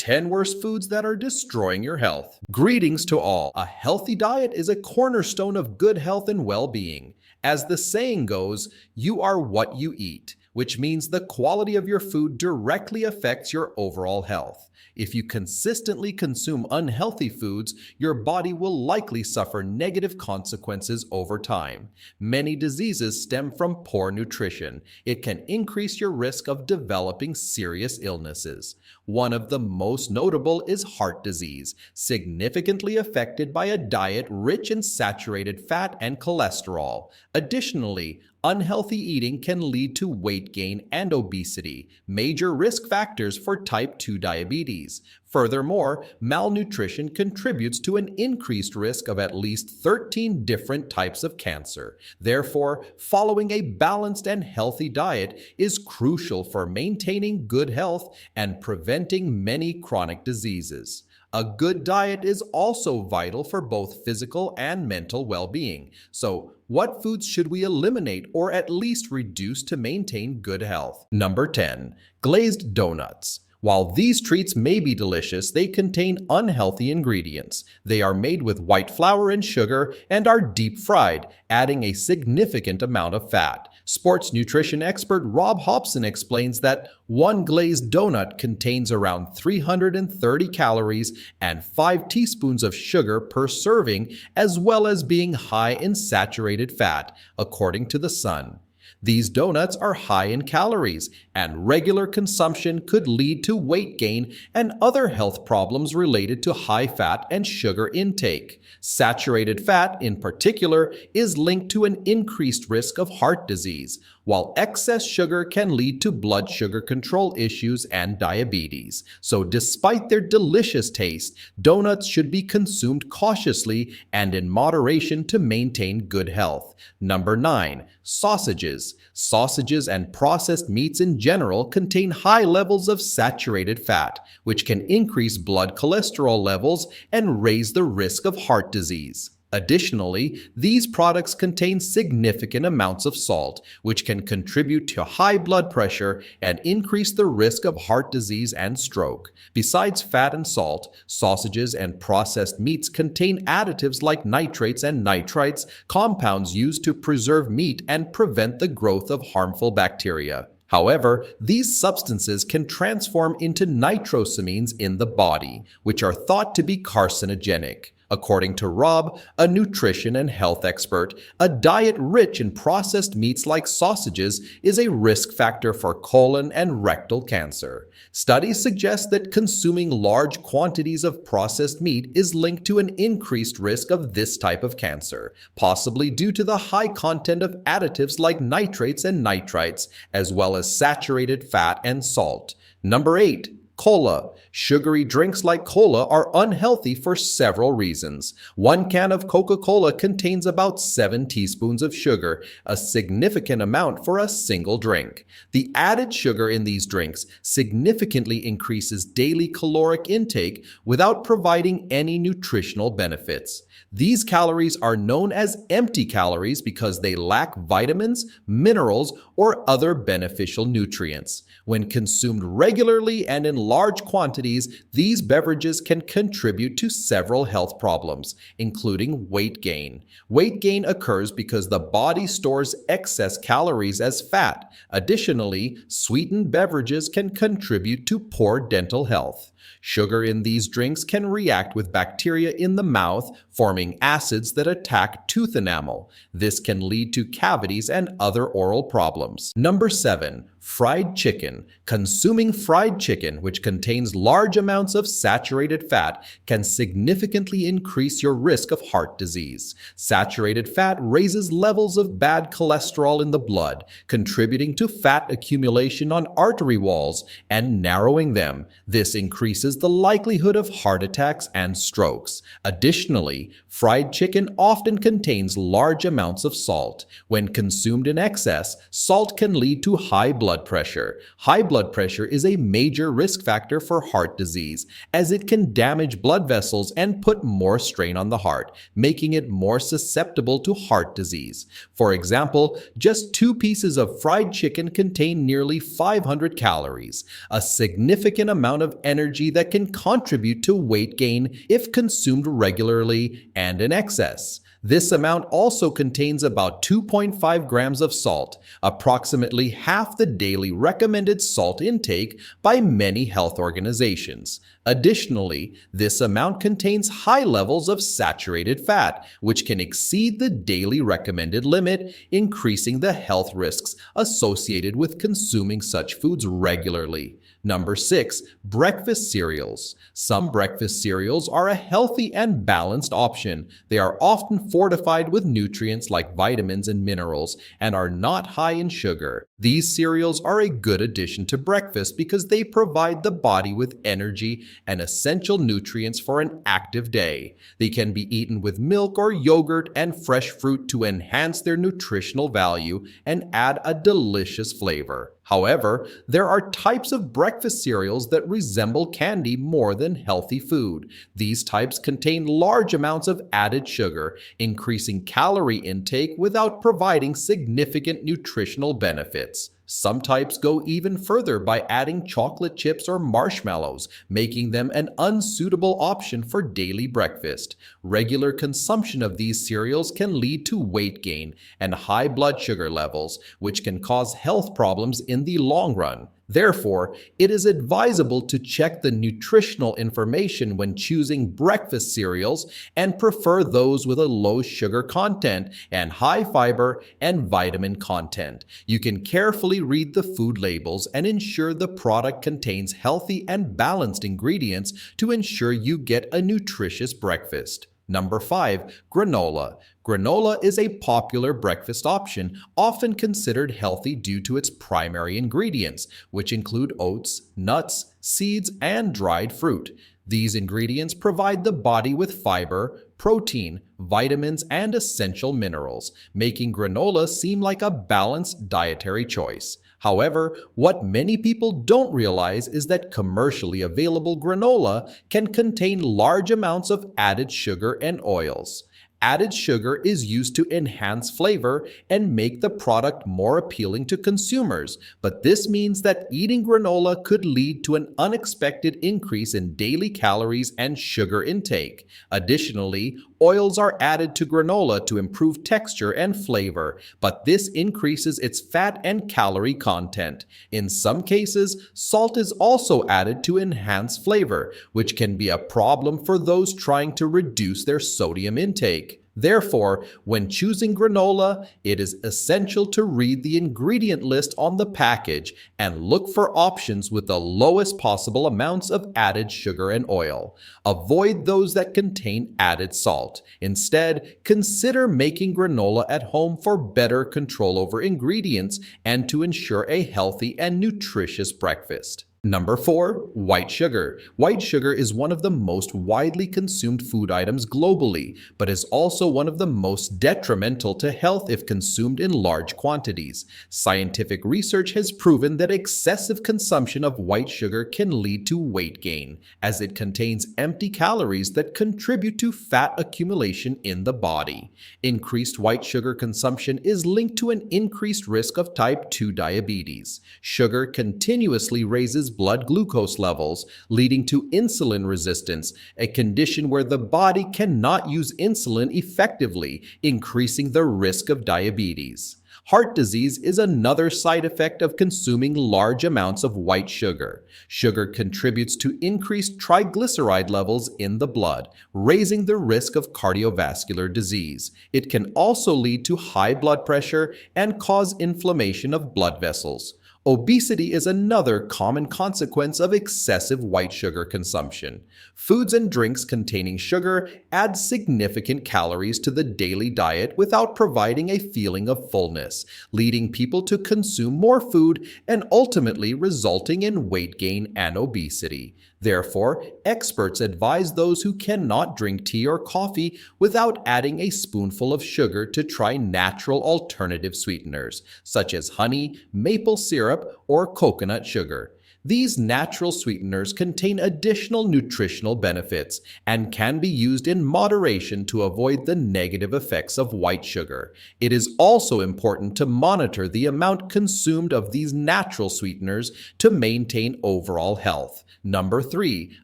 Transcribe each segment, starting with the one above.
10 worst foods that are destroying your health. Greetings to all. A healthy diet is a cornerstone of good health and well-being. As the saying goes, you are what you eat, which means the quality of your food directly affects your overall health. If you consistently consume unhealthy foods, your body will likely suffer negative consequences over time. Many diseases stem from poor nutrition. It can increase your risk of developing serious illnesses. One of the most notable is heart disease, significantly affected by a diet rich in saturated fat and cholesterol. Additionally, unhealthy eating can lead to weight gain and obesity, major risk factors for type 2 diabetes. Furthermore, malnutrition contributes to an increased risk of at least 13 different types of cancer. Therefore, following a balanced and healthy diet is crucial for maintaining good health and preventing many chronic diseases. A good diet is also vital for both physical and mental well-being. So, what foods should we eliminate or at least reduce to maintain good health? Number 10. Glazed donuts. While these treats may be delicious, they contain unhealthy ingredients. They are made with white flour and sugar and are deep fried, adding a significant amount of fat. Sports nutrition expert Rob Hobson explains that one glazed donut contains around 330 calories and 5 teaspoons of sugar per serving, as well as being high in saturated fat, according to The Sun. These donuts are high in calories, and regular consumption could lead to weight gain and other health problems related to high fat and sugar intake. Saturated fat, in particular, is linked to an increased risk of heart disease, while excess sugar can lead to blood sugar control issues and diabetes. So despite their delicious taste, donuts should be consumed cautiously and in moderation to maintain good health. Number 9. Sausages. Sausages and processed meats in general contain high levels of saturated fat, which can increase blood cholesterol levels and raise the risk of heart disease. Additionally, these products contain significant amounts of salt, which can contribute to high blood pressure and increase the risk of heart disease and stroke. Besides fat and salt, sausages and processed meats contain additives like nitrates and nitrites, compounds used to preserve meat and prevent the growth of harmful bacteria. However, these substances can transform into nitrosamines in the body, which are thought to be carcinogenic. According to Rob, a nutrition and health expert, a diet rich in processed meats like sausages is a risk factor for colon and rectal cancer. Studies suggest that consuming large quantities of processed meat is linked to an increased risk of this type of cancer, possibly due to the high content of additives like nitrates and nitrites, as well as saturated fat and salt. Number 8. Cola. Sugary drinks like cola are unhealthy for several reasons. One can of Coca-Cola contains about 7 teaspoons of sugar, a significant amount for a single drink. The added sugar in these drinks significantly increases daily caloric intake without providing any nutritional benefits. These calories are known as empty calories because they lack vitamins, minerals, or other beneficial nutrients. When consumed regularly and in large quantities, these beverages can contribute to several health problems, including weight gain. Weight gain occurs because the body stores excess calories as fat. Additionally, sweetened beverages can contribute to poor dental health. Sugar in these drinks can react with bacteria in the mouth, forming acids that attack tooth enamel. This can lead to cavities and other oral problems. Number 7. Fried chicken. Consuming fried chicken, which contains large amounts of saturated fat, can significantly increase your risk of heart disease. Saturated fat raises levels of bad cholesterol in the blood, contributing to fat accumulation on artery walls and narrowing them. This increases the likelihood of heart attacks and strokes. Additionally, fried chicken often contains large amounts of salt. When consumed in excess, salt can lead to high blood pressure, High blood pressure is a major risk factor for heart disease, as it can damage blood vessels and put more strain on the heart, making it more susceptible to heart disease. For example, just 2 pieces of fried chicken contain nearly 500 calories, a significant amount of energy that can contribute to weight gain if consumed regularly and in excess. This amount also contains about 2.5 grams of salt, approximately half the daily recommended salt intake by many health organizations. Additionally, this amount contains high levels of saturated fat, which can exceed the daily recommended limit, increasing the health risks associated with consuming such foods regularly. Number 6, breakfast cereals. Some breakfast cereals are a healthy and balanced option. They are often fortified with nutrients like vitamins and minerals and are not high in sugar. These cereals are a good addition to breakfast because they provide the body with energy and essential nutrients for an active day. They can be eaten with milk or yogurt and fresh fruit to enhance their nutritional value and add a delicious flavor. However, there are types of breakfast cereals that resemble candy more than healthy food. These types contain large amounts of added sugar, increasing calorie intake without providing significant nutritional benefits. Some types go even further by adding chocolate chips or marshmallows, making them an unsuitable option for daily breakfast. Regular consumption of these cereals can lead to weight gain and high blood sugar levels, which can cause health problems in the long run. Therefore, it is advisable to check the nutritional information when choosing breakfast cereals and prefer those with a low sugar content and high fiber and vitamin content. You can carefully read the food labels and ensure the product contains healthy and balanced ingredients to ensure you get a nutritious breakfast. Number 5, granola. Granola is a popular breakfast option, often considered healthy due to its primary ingredients, which include oats, nuts, seeds, and dried fruit. These ingredients provide the body with fiber, protein, vitamins, and essential minerals, making granola seem like a balanced dietary choice. However, what many people don't realize is that commercially available granola can contain large amounts of added sugar and oils. Added sugar is used to enhance flavor and make the product more appealing to consumers, but this means that eating granola could lead to an unexpected increase in daily calories and sugar intake. Additionally, oils are added to granola to improve texture and flavor, but this increases its fat and calorie content. In some cases, salt is also added to enhance flavor, which can be a problem for those trying to reduce their sodium intake. Therefore, when choosing granola, it is essential to read the ingredient list on the package and look for options with the lowest possible amounts of added sugar and oil. Avoid those that contain added salt. Instead, consider making granola at home for better control over ingredients and to ensure a healthy and nutritious breakfast. Number 4, white sugar. White sugar is one of the most widely consumed food items globally, but is also one of the most detrimental to health if consumed in large quantities. Scientific research has proven that excessive consumption of white sugar can lead to weight gain, as it contains empty calories that contribute to fat accumulation in the body. Increased white sugar consumption is linked to an increased risk of type 2 diabetes. Sugar continuously raises blood glucose levels, leading to insulin resistance, a condition where the body cannot use insulin effectively, increasing the risk of diabetes. Heart disease is another side effect of consuming large amounts of white sugar. Sugar contributes to increased triglyceride levels in the blood, raising the risk of cardiovascular disease. It can also lead to high blood pressure and cause inflammation of blood vessels. Obesity is another common consequence of excessive white sugar consumption. Foods and drinks containing sugar add significant calories to the daily diet without providing a feeling of fullness, leading people to consume more food and ultimately resulting in weight gain and obesity. Therefore, experts advise those who cannot drink tea or coffee without adding a spoonful of sugar to try natural alternative sweeteners, such as honey, maple syrup, or coconut sugar. These natural sweeteners contain additional nutritional benefits and can be used in moderation to avoid the negative effects of white sugar. It is also important to monitor the amount consumed of these natural sweeteners to maintain overall health. Number 3.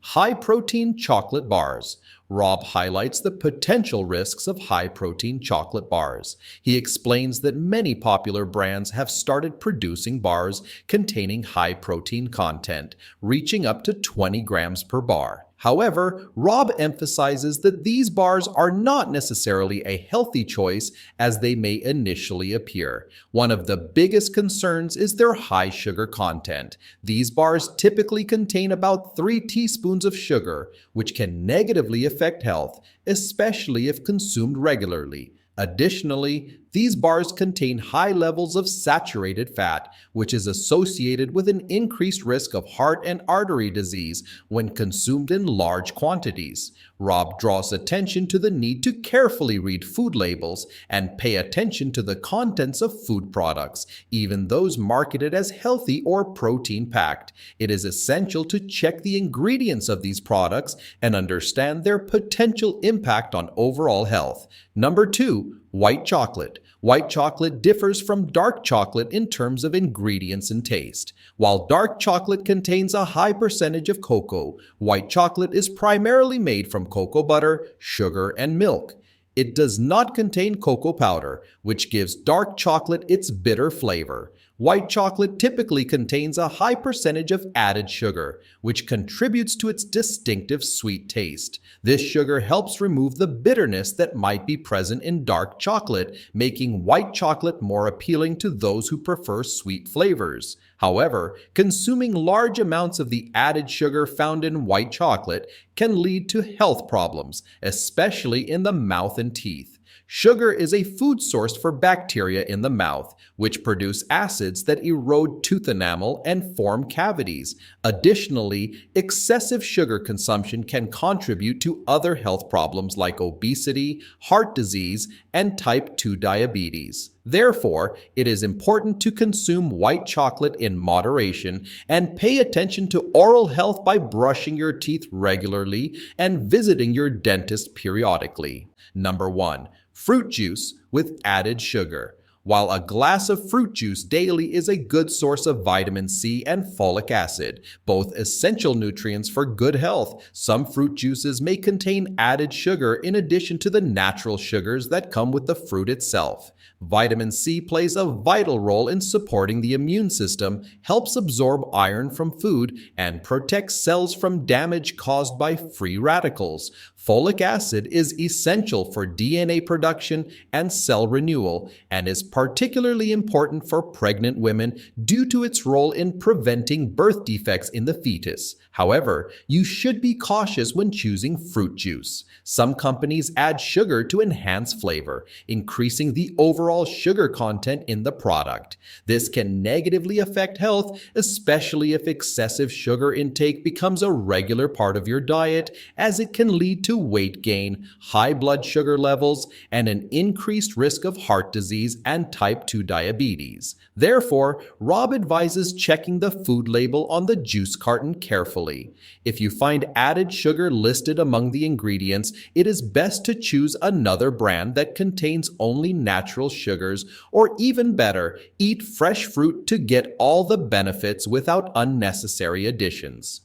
High-protein chocolate bars. Rob highlights the potential risks of high-protein chocolate bars. He explains that many popular brands have started producing bars containing high-protein content, reaching up to 20 grams per bar. However, Rob emphasizes that these bars are not necessarily a healthy choice as they may initially appear. One of the biggest concerns is their high sugar content. These bars typically contain about 3 teaspoons of sugar, which can negatively affect health, especially if consumed regularly. Additionally, these bars contain high levels of saturated fat, which is associated with an increased risk of heart and artery disease when consumed in large quantities. Rob draws attention to the need to carefully read food labels and pay attention to the contents of food products, even those marketed as healthy or protein-packed. It is essential to check the ingredients of these products and understand their potential impact on overall health. Number 2. White chocolate. White chocolate differs from dark chocolate in terms of ingredients and taste. While dark chocolate contains a high percentage of cocoa, white chocolate is primarily made from cocoa butter, sugar, and milk. It does not contain cocoa powder, which gives dark chocolate its bitter flavor. White chocolate typically contains a high percentage of added sugar, which contributes to its distinctive sweet taste. This sugar helps remove the bitterness that might be present in dark chocolate, making white chocolate more appealing to those who prefer sweet flavors. However, consuming large amounts of the added sugar found in white chocolate can lead to health problems, especially in the mouth and teeth. Sugar is a food source for bacteria in the mouth, which produce acids that erode tooth enamel and form cavities. Additionally, excessive sugar consumption can contribute to other health problems like obesity, heart disease, and type 2 diabetes. Therefore, it is important to consume white chocolate in moderation and pay attention to oral health by brushing your teeth regularly and visiting your dentist periodically. Number 1. Fruit juice with added sugar. While a glass of fruit juice daily is a good source of vitamin C and folic acid, both essential nutrients for good health, some fruit juices may contain added sugar in addition to the natural sugars that come with the fruit itself. Vitamin C plays a vital role in supporting the immune system, helps absorb iron from food, and protects cells from damage caused by free radicals. Folic acid is essential for DNA production and cell renewal, and is particularly important for pregnant women due to its role in preventing birth defects in the fetus. However, you should be cautious when choosing fruit juice. Some companies add sugar to enhance flavor, increasing the overall sugar content in the product. This can negatively affect health, especially if excessive sugar intake becomes a regular part of your diet, as it can lead to weight gain, high blood sugar levels, and an increased risk of heart disease and type 2 diabetes. Therefore, Rob advises checking the food label on the juice carton carefully. If you find added sugar listed among the ingredients, it is best to choose another brand that contains only natural sugars, or even better, eat fresh fruit to get all the benefits without unnecessary additions.